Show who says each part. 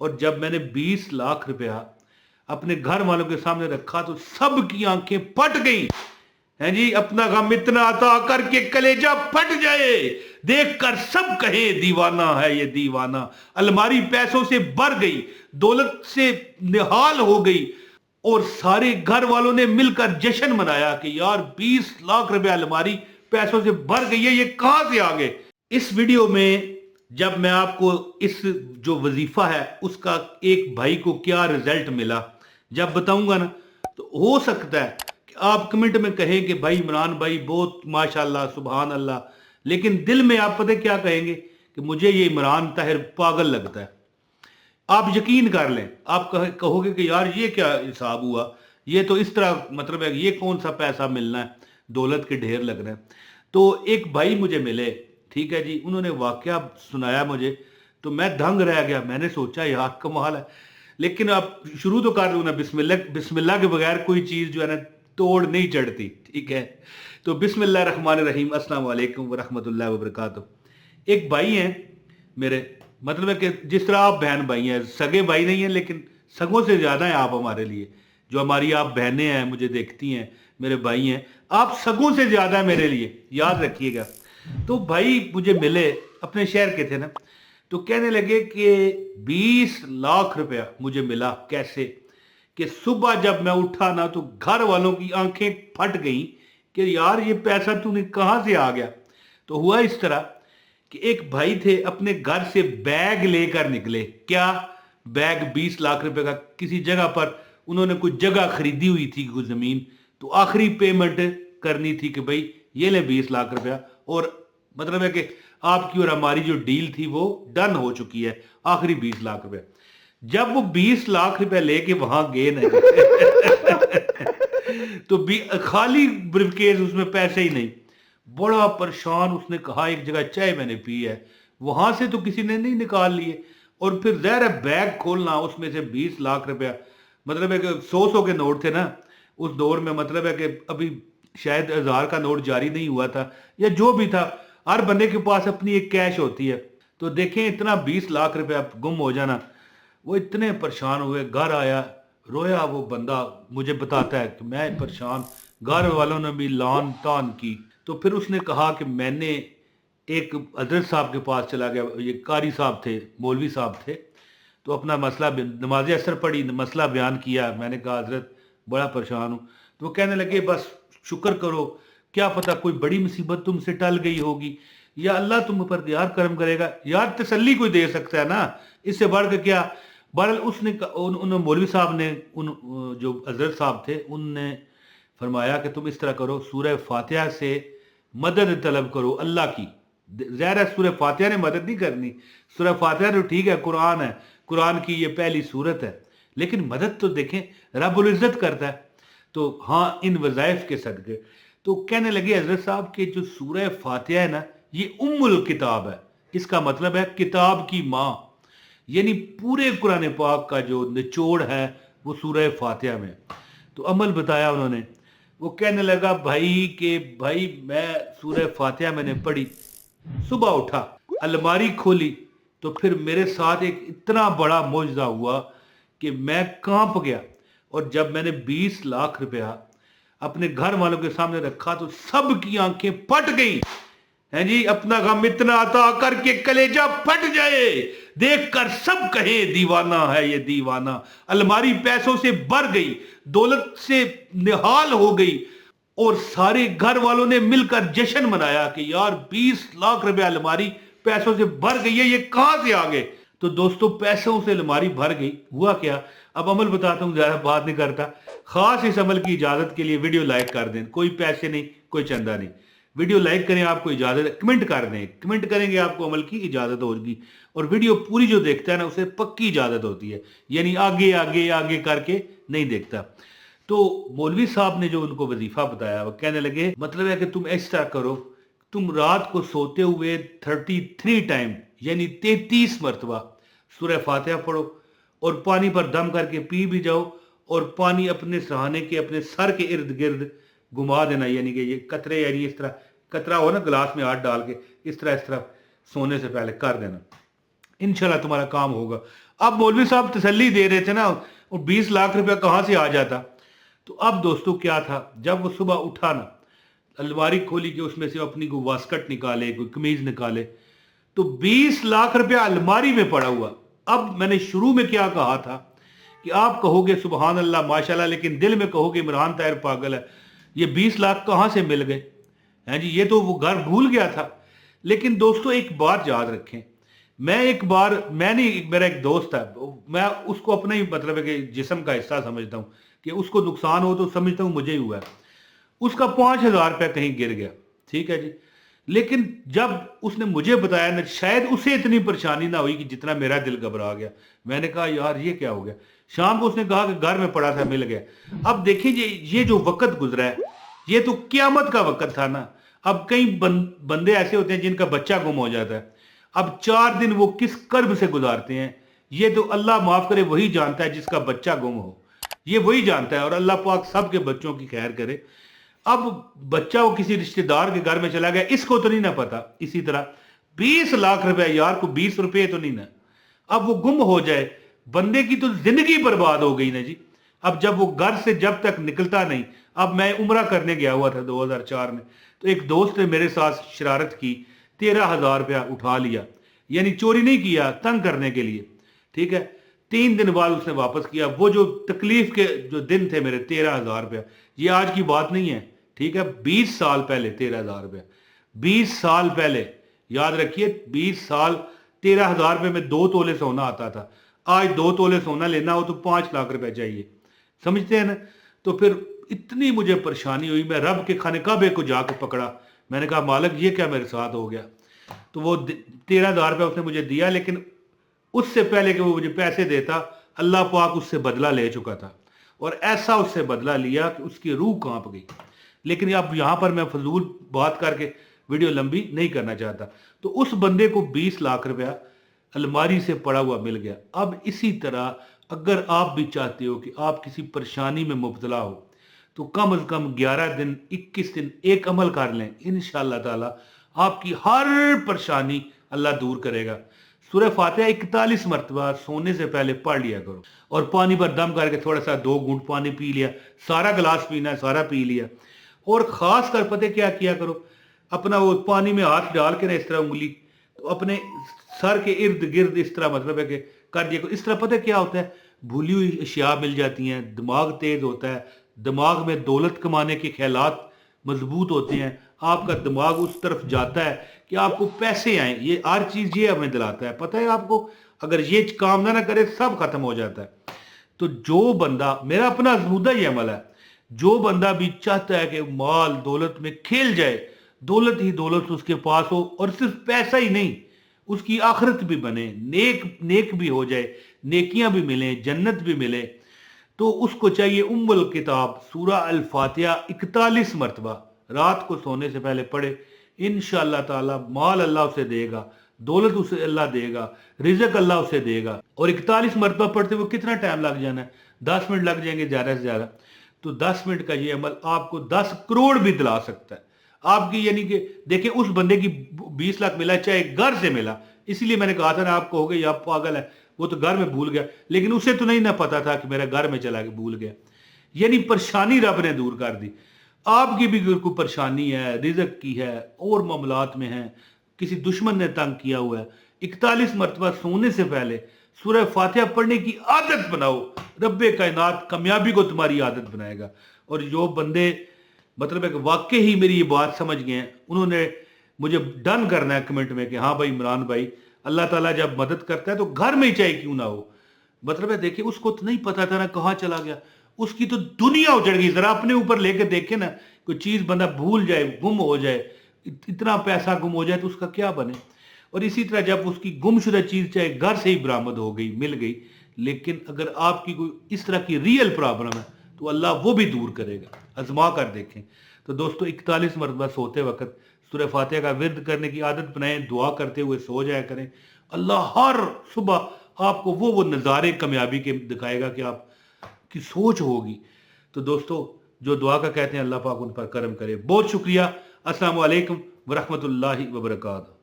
Speaker 1: اور जब मैंने 20 लाख रुपया अपने घर वालों के सामने रखा तो सब की आंखें फट गई। हैं जी, अपना गम इतना अता करके कलेजा फट जाए, देखकर सब कहे दीवाना है ये दीवाना। अलमारी पैसों से भर गई, दौलत से निहाल हो गई, और सारे घर वालों ने मिलकर जश्न मनाया कि यार 20 लाख रुपए अलमारी पैसों से भर गई है, ये कहां से आ गए। इस वीडियो में जब मैं आपको इस जो वजीफा है उसका एक भाई को क्या रिजल्ट मिला जब बताऊंगा ना, तो हो सकता है कि आप कमेंट में कहें कि भाई इमरान भाई बहुत माशाल्लाह सुभान अल्लाह, लेकिन दिल में आप पता क्या कहेंगे कि मुझे ये इमरान ताहिर पागल लगता है। आप यकीन कर लें, आप कहोगे कि यार ये क्या हिसाब हुआ, ये तो इस तरह मतलब है, ये कौन सा पैसा मिलना है, दौलत के ढेर लग रहे हैं। तो एक भाई मुझे मिले, ठीक है जी, उन्होंने वाकया सुनाया मुझे, तो मैं दंग रह गया। मैंने सोचा यार कमाल है, लेकिन आप शुरू तो कर दूं ना, बिस्मिल्लाह बिस्मिल्लाह के बगैर कोई चीज़ जो है ना तोड़ नहीं चढ़ती, ठीक है। तो बिस्मिल्लाह रहमान रहीम, अस्सलाम वालेकुम व रहमतुल्लाहि व बरकातुहू। एक भाई हैं मेरे, मतलब है कि जिस तरह आप बहन भाई हैं, सगे भाई नहीं हैं लेकिन सगों से ज़्यादा हैं आप हमारे लिए। जो हमारी आप बहनें हैं, मुझे देखती हैं, मेरे भाई हैं, आप सगों से ज़्यादा है मेरे लिए, याद रखिएगा। तो भाई मुझे मिले, अपने शहर के थे ना, तो कहने लगे कि 20 लाख रुपया मुझे मिला। कैसे कि सुबह जब मैं उठा ना तो घर वालों की आंखें फट गई कि यार ये पैसा तूने कहाँ से आ गया। तो हुआ इस तरह कि एक भाई थे, अपने घर से बैग लेकर निकले। क्या बैग? 20 लाख रुपए का। किसी जगह पर उन्होंने कुछ जगह खरीदी हुई थी, कुछ जमीन, तो आखिरी पेमेंट करनी थी कि भाई ये ले 20 लाख रुपया, और मतलब है कि आपकी और हमारी जो डील थी वो डन हो चुकी है, आखिरी 20 लाख रुपया। जब वो 20 लाख रुपया लेके वहां गए ना तो खाली ब्रीफकेस, उसमें पैसे ही नहीं। बड़ा परेशान, उसने कहा एक जगह चाय मैंने पी है, वहां से तो किसी ने नहीं निकाल लिए, और फिर जहर है बैग खोलना, उसमें से 20 लाख रुपया, मतलब है कि 100 के नोट थे ना उस दौर में, मतलब है कि अभी शायद 1000 का नोट जारी नहीं हुआ था, या जो भी था, हर बंदे के पास अपनी एक कैश होती है। तो देखें इतना 20 लाख रुपया गुम हो जाना, वो इतने परेशान हुए। घर आया, रोया वो बंदा, मुझे बताता है कि मैं परेशान, घर वालों ने भी लान तान की। तो फिर उसने कहा कि मैंने एक हजरत साहब के पास चला गया, ये कारी साहब थे, मौलवी साहब थे, तो अपना मसला, नमाज असर पढ़ी, मसला बयान किया। मैंने कहा हजरत बड़ा परेशान हूँ। तो वो कहने लगे बस शुक्र करो, क्या पता कोई बड़ी मुसीबत तुमसे टल गई होगी, या अल्लाह तुम पर यार करम करेगा। यार तसल्ली कोई दे सकता है ना, इससे बढ़ के क्या। बहरहाल उसने उन मौलवी साहब ने, उन जो हजरत साहब थे, उनने फरमाया कि तुम इस तरह करो, सूरह फातिहा से मदद तलब करो अल्लाह की। ज़ाहिर है सूरह फातिहा ने मदद नहीं करनी, सूरह फातिहा तो ठीक है, कुरान है, कुरान की ये पहली सूरत है, लेकिन मदद तो देखें रब्बुल इज़्ज़त करता है। तो हाँ, इन वज़ाइफ के सदक़े। तो कहने लगे हजरत साहब के जो सूरह फातिहा है ना, ये उम्मुल किताब है, इसका मतलब है किताब की माँ, यानी पूरे कुरान पाक का जो निचोड़ है वो सूरह फातिहा में। तो अमल बताया उन्होंने। वो कहने लगा भाई कि भाई मैं सूरह फातिहा मैंने पढ़ी, सुबह उठा, अलमारी खोली, तो फिर मेरे साथ एक इतना बड़ा मौजज़ा हुआ कि मैं कांप गया। और जब मैंने 20 लाख रुपया अपने घर वालों के सामने रखा तो सब की आंखें फट गई। हैं जी, अपना गम इतना अता करके कलेजा फट जाए, देखकर सब कहे दीवाना है ये दीवाना। अलमारी पैसों से भर गई, दौलत से निहाल हो गई, और सारे घर वालों ने मिलकर जश्न मनाया कि यार 20 लाख रुपया अलमारी पैसों से भर गई है, ये कहां से आ गए। तो दोस्तों पैसों से अलमारी भर गई। हुआ क्या, अब अमल बताता हूं, ज्यादा बात नहीं करता। खास इस अमल की इजाजत के लिए वीडियो लाइक कर दें, कोई पैसे नहीं, कोई चंदा नहीं, वीडियो लाइक करें, आपको इजाजत, कमेंट कर दें, कमेंट करेंगे आपको अमल की इजाजत होगी। और वीडियो पूरी जो देखता है ना उसे पक्की इजाजत होती है, यानी आगे आगे आगे करके नहीं देखता। तो मौलवी साहब ने जो उनको वजीफा बताया, वो कहने लगे मतलब है कि तुम इस तरह करो, तुम रात को सोते हुए 33 टाइम यानी 33 मरतबा सूरह फातिहा पढ़ो, और पानी पर दम करके पी भी जाओ, और पानी अपने सहाने के अपने सर के इर्द गिर्द घुमा देना, यानी कि ये कतरे, यानी इस तरह कतरा हो ना गिलास में हाथ डाल के, इस तरह सोने से पहले कर देना। इंशाल्लाह तुम्हारा काम होगा। अब मौलवी साहब तसल्ली दे रहे थे ना, और 20 लाख रुपया कहाँ से आ जाता। तो अब दोस्तों क्या था, जब वो सुबह उठा ना, अलमारी खोली कि उसमें से अपनी कोई वास्कट निकाले, कोई कमीज निकाले, तो 20 लाख रुपया अलमारी में पड़ा हुआ। अब मैंने शुरू में क्या कहा था कि आप कहोगे सुबहान अल्लाह माशाल्लाह, लेकिन दिल में कहोगे इमरान ताहिर पागल है, ये 20 लाख कहाँ से मिल गए हैं जी, ये तो वो घर भूल गया था। लेकिन दोस्तों एक बात याद रखें, मैं एक बार, मेरा एक दोस्त है, मैं उसको अपना ही मतलब है कि जिस्म का हिस्सा समझता हूँ, कि उसको नुकसान हो तो समझता हूँ मुझे ही हुआ है। उसका 5,000 रुपया कहीं गिर गया, ठीक है जी। लेकिन जब उसने मुझे बताया ना, शायद उसे इतनी परेशानी ना हुई कि जितना मेरा दिल घबरा गया। मैंने कहा यार ये क्या हो गया। शाम को उसने कहा कि घर में पड़ा था, मिल गया। अब देखिए ये जो वक्त गुजरा है, ये तो क्यामत का वक्त था ना। अब कई बंदे ऐसे होते हैं जिनका बच्चा गुम हो जाता है, अब 4 दिन वो किस कर्ब से गुजारते हैं, ये तो अल्लाह माफ करे वही जानता है जिसका बच्चा गुम हो, ये वही जानता है। और अल्लाह पाक सबके बच्चों की खैर करे। अब बच्चा वो किसी रिश्तेदार के घर में चला गया, इसको तो नहीं ना पता। इसी तरह 20 लाख रुपया, यार को 20 रुपये तो नहीं ना, अब वो गुम हो जाए, बंदे की तो जिंदगी बर्बाद हो गई ना जी। अब जब वो घर से जब तक निकलता नहीं, अब मैं उम्रा करने गया हुआ था 2004 में, तो एक दोस्त ने मेरे साथ शरारत की, 13,000 रुपया उठा लिया, यानी चोरी नहीं किया, तंग करने के लिए, ठीक है। 3 दिन बाद उसने वापस किया। वो जो तकलीफ के जो दिन थे मेरे, 13,000 रुपया, ये आज की बात नहीं है, ठीक है। 20 साल पहले 13,000 रुपया, 20 साल पहले, याद रखिए 20 साल, 13,000 रुपये में 2 तोले सोना आता था। आज 2 तोले सोना लेना हो तो 5 लाख रुपया चाहिए, समझते हैं ना। तो फिर इतनी मुझे परेशानी हुई, मैं रब के खाने काबे को जाकर पकड़ा। मैंने कहा मालिक ये क्या मेरे साथ हो गया। तो वो 13,000 रुपया उसने मुझे दिया, लेकिन उससे पहले कि वो मुझे पैसे देता, अल्लाह पाक उससे बदला ले चुका था, और ऐसा उससे बदला लिया कि उसकी रूह कांप गई। लेकिन अब यहां पर मैं फजूल बात करके वीडियो लंबी नहीं करना चाहता। तो उस बंदे को 20 लाख रुपया अलमारी से पड़ा हुआ मिल गया। अब इसी तरह अगर आप भी चाहते हो कि आप किसी परेशानी में मुब्तला हो, तो कम से कम 11 दिन, 21 दिन एक अमल कर लें, इंशाअल्लाह ताला आपकी हर परेशानी अल्लाह दूर करेगा। सूरह फातिहा 41 मरतबा सोने से पहले पढ़ लिया करो, और पानी पर दम करके थोड़ा सा 2 घूंट पानी पी लिया, सारा गिलास पीना है, सारा पी लिया। और खास कर पता क्या किया करो, अपना वो पानी में हाथ डाल के ना इस तरह उंगली, तो अपने सर के इर्द गिर्द इस तरह मतलब है कि कर दिया करो। इस तरह पता क्या होता है, भूली हुई अशिया मिल जाती हैं, दिमाग तेज होता है, दिमाग में दौलत कमाने के ख्यालात मजबूत होते हैं, आपका दिमाग उस तरफ जाता है कि आपको पैसे आए। ये हर चीज ये हमें दिलाता है, पता है आपको, अगर ये काम ना करे सब खत्म हो जाता है। तो जो बंदा, मेरा अपना अजमूदा ही अमल है, जो बंदा भी चाहता है कि माल दौलत में खेल जाए, दौलत ही दौलत उसके पास हो, और सिर्फ पैसा ही नहीं, उसकी आखिरत भी बने, नेक भी हो जाए, नेकियां भी मिले, जन्नत भी मिले, तो उसको चाहिए उम्मुल किताब सूरह अल फातिहा 41 मरतबा रात को सोने से पहले पढ़े। इंशाअल्लाह ताला माल अल्लाह उसे देगा, दौलत उसे अल्लाह देगा, रिज़्क अल्लाह उसे देगा। और 41 मरतबा पढ़ते हुए कितना टाइम लग जाना है, 10 मिनट लग जाएंगे ज़्यादा से ज़्यादा। तो 10 मिनट का ये अमल आपको 10 करोड़ भी दिला सकता है आपकी। यानी कि देखिए उस बंदे की 20 लाख मिला, चाहे घर से मिला, इसीलिए मैंने कहा था ना, आप कहोगे आप पागल है, वो तो घर में भूल गया, लेकिन उसे तो नहीं ना पता था कि मेरा घर में चला के भूल गया। यानी परेशानी रब ने दूर कर दी। आपकी भी कोई परेशानी है, रिज़्क की है, और मामलात में है, किसी दुश्मन ने तंग किया हुआ है, 41 मरतबा सोने से पहले सूरह फातिहा पढ़ने की आदत बनाओ। रब्बे कायनात कामयाबी को तुम्हारी आदत बनाएगा। और जो बंदे मतलब है कि वाकई ही मेरी ये बात समझ गए हैं, उन्होंने मुझे डन करना है कमेंट में कि हाँ भाई इमरान भाई, अल्लाह ताला जब मदद करता है तो घर में ही चाहे क्यों ना हो। मतलब है देखिए उसको तो नहीं पता था ना कहाँ चला गया, उसकी तो दुनिया उजड़ गई। जरा अपने ऊपर लेके देखे ना, कोई चीज बंदा भूल जाए, गुम हो जाए, इतना पैसा गुम हो जाए तो उसका क्या बने। और इसी तरह जब उसकी गुमशुदा चीज चाहे घर से ही बरामद हो गई, मिल गई, लेकिन अगर आपकी कोई इस तरह की रियल प्रॉब्लम है तो अल्लाह वो भी दूर करेगा। आजमा कर देखें। तो दोस्तों 41 मरतबा सोते वक्त सूरह फातिहा का विर्द करने की आदत बनाएं, दुआ करते हुए सो जाया करें। अल्लाह हर सुबह आपको वो नज़ारे कामयाबी के दिखाएगा कि आप की सोच होगी। तो दोस्तों जो दुआ का कहते हैं अल्लाह पाक उन पर करम करे। बहुत शुक्रिया। अस्सलाम वालेकुम व रहमतुल्लाहि व बरकातहू।